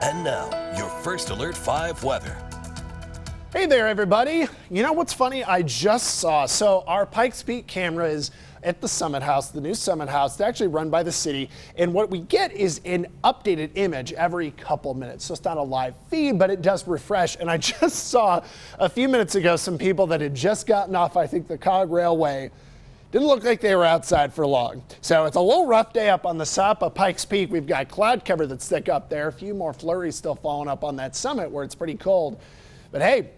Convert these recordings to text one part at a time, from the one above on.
And now, your First Alert 5 weather. Hey there, everybody. You know what's funny? I just saw, so our Pikes Peak camera is at the Summit House, the new Summit House. It's actually run by the city. And what we get is an updated image every couple minutes. So it's not a live feed, but it does refresh. And I just saw a few minutes ago some people that had just gotten off, I think, the Cog Railway. Didn't look like they were outside for long. So it's a little rough day up on the top of Pikes Peak. We've got cloud cover that's thick up there. A few more flurries still falling up on that summit where it's pretty cold. But hey,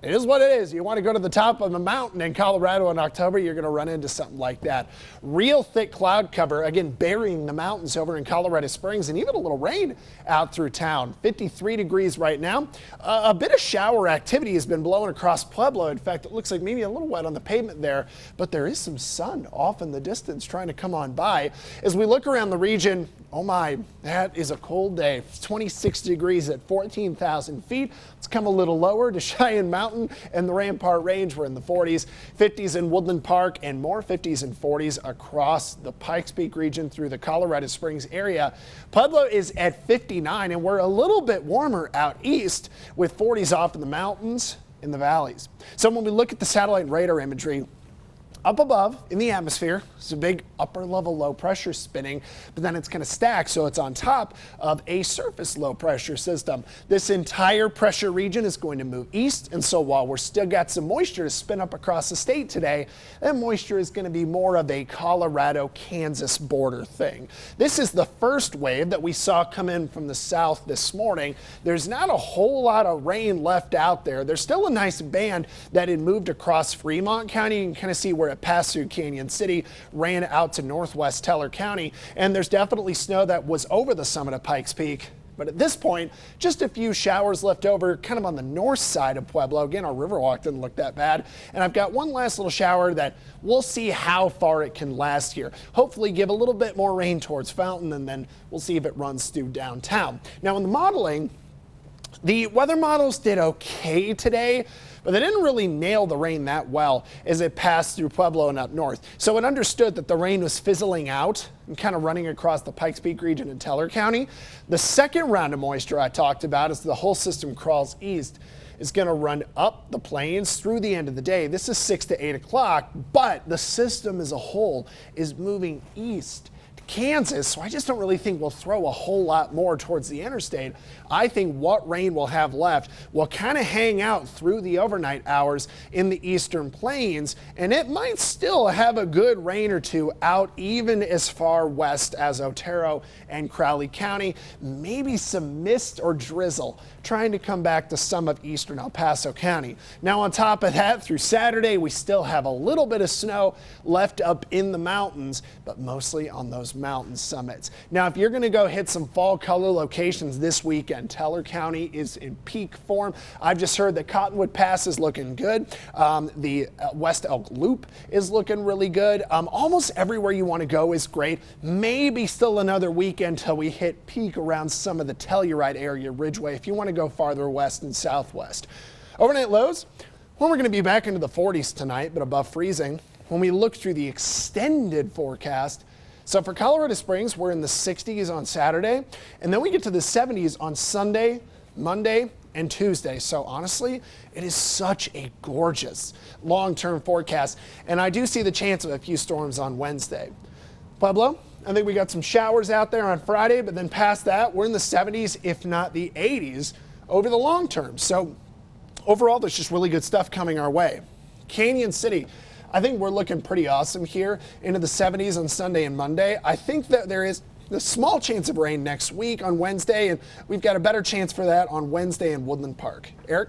it is what it is. You want to go to the top of a mountain in Colorado in October, you're going to run into something like that. Real thick cloud cover, again, burying the mountains over in Colorado Springs, and even a little rain out through town. 53 degrees right now. A bit of shower activity has been blowing across Pueblo. In fact, it looks like maybe a little wet on the pavement there, but there is some sun off in the distance trying to come on by. As we look around the region, oh my, that is a cold day. It's 26 degrees at 14,000 feet. Let's come a little lower to Cheyenne Mountain and the Rampart Range. We're in the 40s, 50s in Woodland Park, and more 50s and 40s across the Pikes Peak region through the Colorado Springs area. Pueblo is at 59, and we're a little bit warmer out east with 40s off in the mountains in the valleys. So when we look at the satellite radar imagery, up above in the atmosphere, it's a big upper level low pressure spinning, but then it's going to stack, so it's on top of a surface low pressure system. This entire pressure region is going to move east, and so while we're still got some moisture to spin up across the state today, that moisture is going to be more of a Colorado-Kansas border thing. This is the first wave that we saw come in from the south this morning. There's not a whole lot of rain left out there. There's still a nice band that had moved across Fremont County. You can kind of see where it passed through Canyon City, ran out to northwest Teller County, and there's definitely snow that was over the summit of Pikes Peak. But at this point, just a few showers left over kind of on the north side of Pueblo. Again, our Riverwalk didn't look that bad. And I've got one last little shower that we'll see how far it can last here. Hopefully give a little bit more rain towards Fountain, and then we'll see if it runs through downtown. Now in the modeling, the weather models did okay today, but they didn't really nail the rain that well as it passed through Pueblo and up north. So it understood that the rain was fizzling out and kind of running across the Pikes Peak region in Teller County. The second round of moisture I talked about, as the whole system crawls east, is going to run up the plains through the end of the day. This is 6 to 8 o'clock, but the system as a whole is moving east to Kansas, so I just don't really think we'll throw a whole lot more towards the interstate. I think what rain we'll have left will kind of hang out through the overnight hours in the eastern plains, and it might still have a good rain or two out even as far west as Otero and Crowley County. Maybe some mist or drizzle trying to come back to some of eastern El Paso County. Now on top of that, through Saturday, we still have a little bit of snow left up in the mountains, but mostly on those mountain summits. Now, if you're going to go hit some fall color locations this weekend, Teller County is in peak form. I've just heard that Cottonwood Pass is looking good. The West Elk Loop is looking really good. Almost everywhere you want to go is great. Maybe still another weekend till we hit peak around some of the Telluride area, Ridgeway, if you want to go farther west and southwest. Overnight lows, well, we're going to be back into the 40s tonight, but above freezing. When we look through the extended forecast, so for Colorado Springs, we're in the 60s on Saturday, and then we get to the 70s on Sunday, Monday, and Tuesday. So honestly, it is such a gorgeous long-term forecast, and I do see the chance of a few storms on Wednesday. Pueblo, I think we got some showers out there on Friday, but then past that, we're in the 70s, if not the 80s, over the long term. So overall, there's just really good stuff coming our way. Canyon City, I think we're looking pretty awesome here into the 70s on Sunday and Monday. I think that there is a small chance of rain next week on Wednesday, and we've got a better chance for that on Wednesday in Woodland Park. Eric?